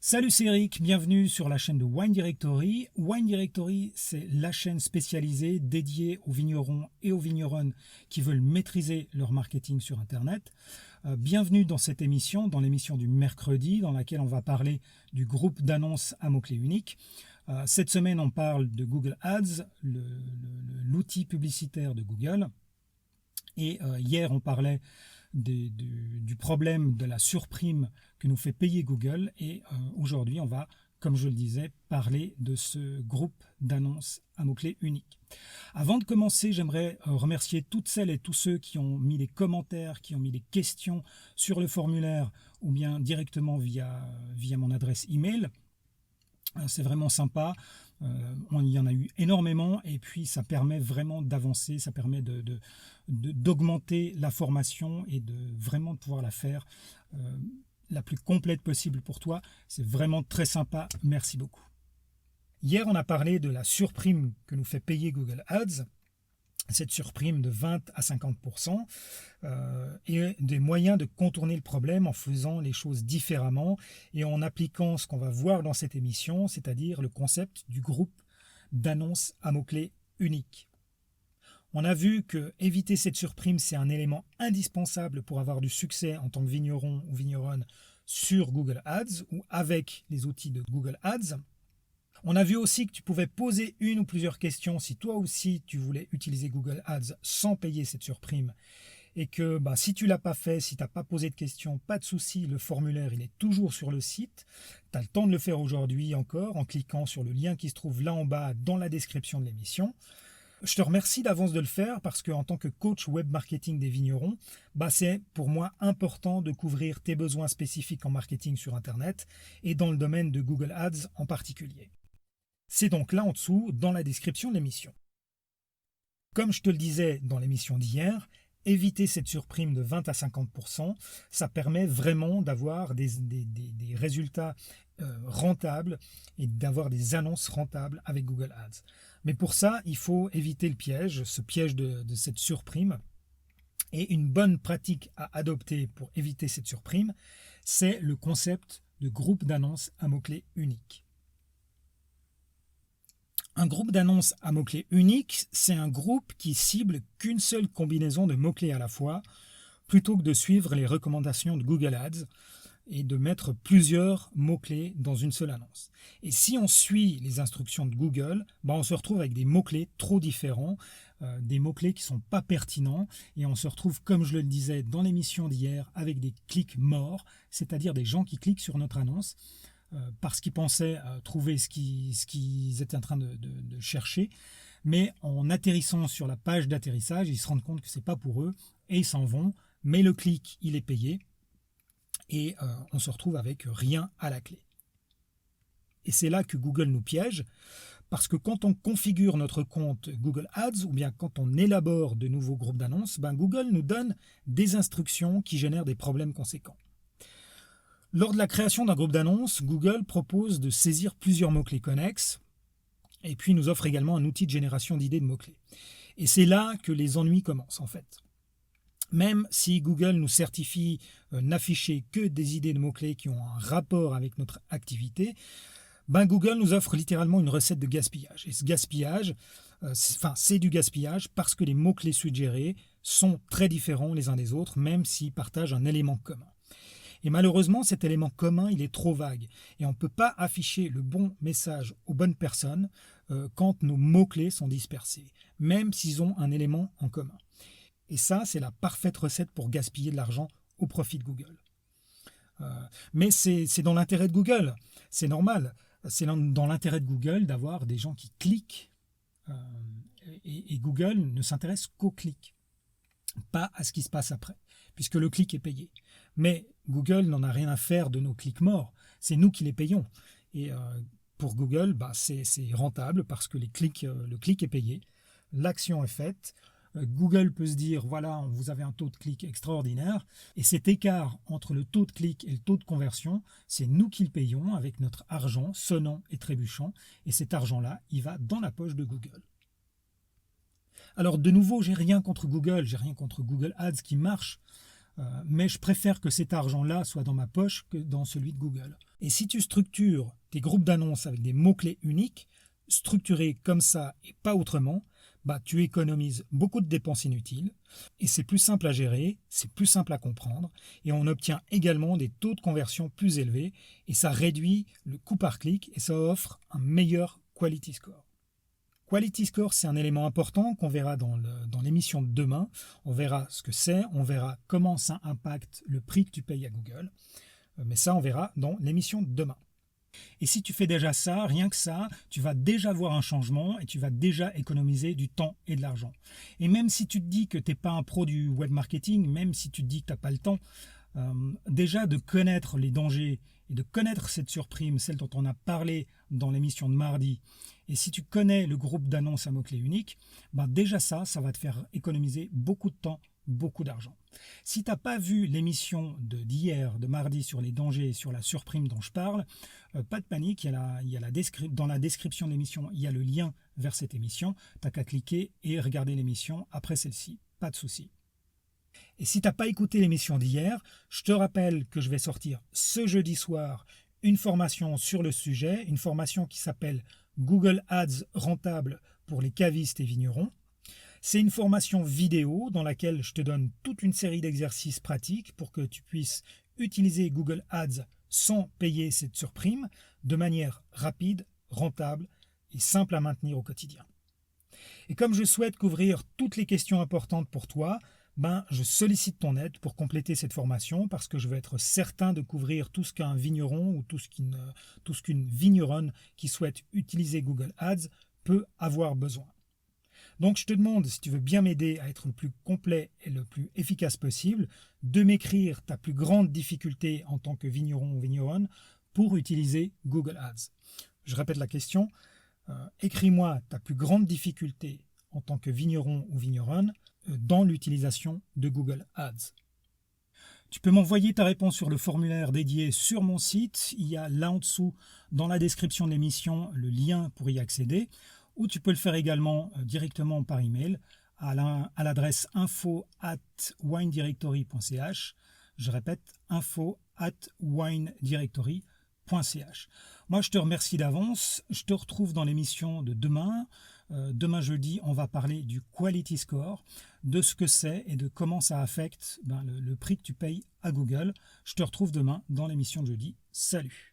Salut, c'est Eric, bienvenue sur la chaîne de Wine Directory. Wine Directory, c'est la chaîne spécialisée dédiée aux vignerons et aux vigneronnes qui veulent maîtriser leur marketing sur Internet. Bienvenue dans cette émission, dans l'émission du mercredi, dans laquelle on va parler du groupe d'annonces à mots-clés uniques. Cette semaine, on parle de Google Ads, l'outil publicitaire de Google. Et hier, on parlait du problème de la surprime que nous fait payer Google. Et aujourd'hui, on va, comme je le disais, parler de ce groupe d'annonces à mots-clés uniques. Avant de commencer, j'aimerais remercier toutes celles et tous ceux qui ont mis des commentaires, qui ont mis des questions sur le formulaire ou bien directement via mon adresse email. C'est vraiment sympa. Il y en a eu énormément et puis ça permet vraiment d'avancer, ça permet d'augmenter la formation et de vraiment pouvoir la faire la plus complète possible pour toi. C'est vraiment très sympa. Merci beaucoup. Hier, on a parlé de la surprime que nous fait payer Google Ads. Cette surprime de 20 à 50% et des moyens de contourner le problème en faisant les choses différemment et en appliquant ce qu'on va voir dans cette émission, c'est-à-dire le concept du groupe d'annonces à mots-clés uniques. On a vu que éviter cette surprime, c'est un élément indispensable pour avoir du succès en tant que vigneron ou vigneronne sur Google Ads ou avec les outils de Google Ads. On a vu aussi que tu pouvais poser une ou plusieurs questions si toi aussi tu voulais utiliser Google Ads sans payer cette surprime. Et que si tu ne l'as pas fait, si tu n'as pas posé de questions, pas de souci, le formulaire il est toujours sur le site. Tu as le temps de le faire aujourd'hui encore en cliquant sur le lien qui se trouve là en bas dans la description de l'émission. Je te remercie d'avance de le faire parce qu'en tant que coach web marketing des vignerons, c'est pour moi important de couvrir tes besoins spécifiques en marketing sur Internet et dans le domaine de Google Ads en particulier. C'est donc là en dessous dans la description de l'émission. Comme je te le disais dans l'émission d'hier, éviter cette surprime de 20 à 50%, ça permet vraiment d'avoir des résultats rentables et d'avoir des annonces rentables avec Google Ads. Mais pour ça, il faut éviter le piège, ce piège de cette surprime. Et une bonne pratique à adopter pour éviter cette surprime, c'est le concept de groupe d'annonces à mots-clés uniques. Un groupe d'annonces à mots-clés uniques, c'est un groupe qui cible qu'une seule combinaison de mots-clés à la fois, plutôt que de suivre les recommandations de Google Ads et de mettre plusieurs mots-clés dans une seule annonce. Et si on suit les instructions de Google, on se retrouve avec des mots-clés trop différents, des mots-clés qui ne sont pas pertinents, et on se retrouve, comme je le disais dans l'émission d'hier, avec des clics morts, c'est-à-dire des gens qui cliquent sur notre annonce, parce qu'ils pensaient trouver ce qu'ils étaient en train de chercher, mais en atterrissant sur la page d'atterrissage, ils se rendent compte que ce n'est pas pour eux, et ils s'en vont, mais le clic, il est payé, et on se retrouve avec rien à la clé. Et c'est là que Google nous piège, parce que quand on configure notre compte Google Ads, ou bien quand on élabore de nouveaux groupes d'annonces, Google nous donne des instructions qui génèrent des problèmes conséquents. Lors de la création d'un groupe d'annonces, Google propose de saisir plusieurs mots-clés connexes et puis nous offre également un outil de génération d'idées de mots-clés. Et c'est là que les ennuis commencent en fait. Même si Google nous certifie n'afficher que des idées de mots-clés qui ont un rapport avec notre activité, Google nous offre littéralement une recette de gaspillage. Et ce gaspillage, c'est du gaspillage parce que les mots-clés suggérés sont très différents les uns des autres, même s'ils partagent un élément commun. Et malheureusement, cet élément commun, il est trop vague. Et on ne peut pas afficher le bon message aux bonnes personnes quand nos mots-clés sont dispersés, même s'ils ont un élément en commun. Et ça, c'est la parfaite recette pour gaspiller de l'argent au profit de Google. Mais c'est dans l'intérêt de Google. C'est normal. C'est dans l'intérêt de Google d'avoir des gens qui cliquent. Et Google ne s'intéresse qu'au clic, pas à ce qui se passe après, puisque le clic est payé. Mais Google n'en a rien à faire de nos clics morts. C'est nous qui les payons. Et pour Google, c'est rentable parce que le clic est payé. L'action est faite. Google peut se dire, voilà, vous avez un taux de clic extraordinaire. Et cet écart entre le taux de clic et le taux de conversion, c'est nous qui le payons avec notre argent sonnant et trébuchant. Et cet argent-là, il va dans la poche de Google. Alors de nouveau, j'ai rien contre Google Ads qui marche. mais je préfère que cet argent-là soit dans ma poche que dans celui de Google. Et si tu structures tes groupes d'annonces avec des mots-clés uniques, structurés comme ça et pas autrement, tu économises beaucoup de dépenses inutiles et c'est plus simple à gérer, c'est plus simple à comprendre et on obtient également des taux de conversion plus élevés et ça réduit le coût par clic et ça offre un meilleur quality score. Quality score, c'est un élément important qu'on verra dans l'émission de demain. On verra ce que c'est, on verra comment ça impacte le prix que tu payes à Google. Mais ça, on verra dans l'émission de demain. Et si tu fais déjà ça, rien que ça, tu vas déjà voir un changement et tu vas déjà économiser du temps et de l'argent. Et même si tu te dis que tu n'es pas un pro du web marketing, même si tu te dis que tu n'as pas le temps, déjà de connaître les dangers et de connaître cette surprime, celle dont on a parlé dans l'émission de mardi, et si tu connais le groupe d'annonces à mots-clés uniques, déjà ça va te faire économiser beaucoup de temps, beaucoup d'argent. Si tu n'as pas vu l'émission d'hier, de mardi, sur les dangers et sur la surprime dont je parle, pas de panique, dans la description de l'émission, il y a le lien vers cette émission, tu n'as qu'à cliquer et regarder l'émission après celle-ci, pas de souci. Et si tu n'as pas écouté l'émission d'hier, je te rappelle que je vais sortir ce jeudi soir une formation sur le sujet, une formation qui s'appelle Google Ads rentable pour les cavistes et vignerons. C'est une formation vidéo dans laquelle je te donne toute une série d'exercices pratiques pour que tu puisses utiliser Google Ads sans payer cette surprime de manière rapide, rentable et simple à maintenir au quotidien. Et comme je souhaite couvrir toutes les questions importantes pour toi, je sollicite ton aide pour compléter cette formation parce que je veux être certain de couvrir tout ce qu'un vigneron ou tout ce qu'une vigneronne qui souhaite utiliser Google Ads peut avoir besoin. Donc je te demande, si tu veux bien m'aider à être le plus complet et le plus efficace possible, de m'écrire ta plus grande difficulté en tant que vigneron ou vigneronne pour utiliser Google Ads. Je répète la question, écris-moi ta plus grande difficulté en tant que vigneron ou vigneronne dans l'utilisation de Google Ads. Tu peux m'envoyer ta réponse sur le formulaire dédié sur mon site. Il y a là en dessous, dans la description de l'émission, le lien pour y accéder. Ou tu peux le faire également directement par email à l'adresse info@winedirectory.ch. Je répète, info@winedirectory.ch. Moi, je te remercie d'avance. Je te retrouve dans l'émission de demain. Demain jeudi, on va parler du Quality Score, de ce que c'est et de comment ça affecte le prix que tu payes à Google. Je te retrouve demain dans l'émission de jeudi. Salut!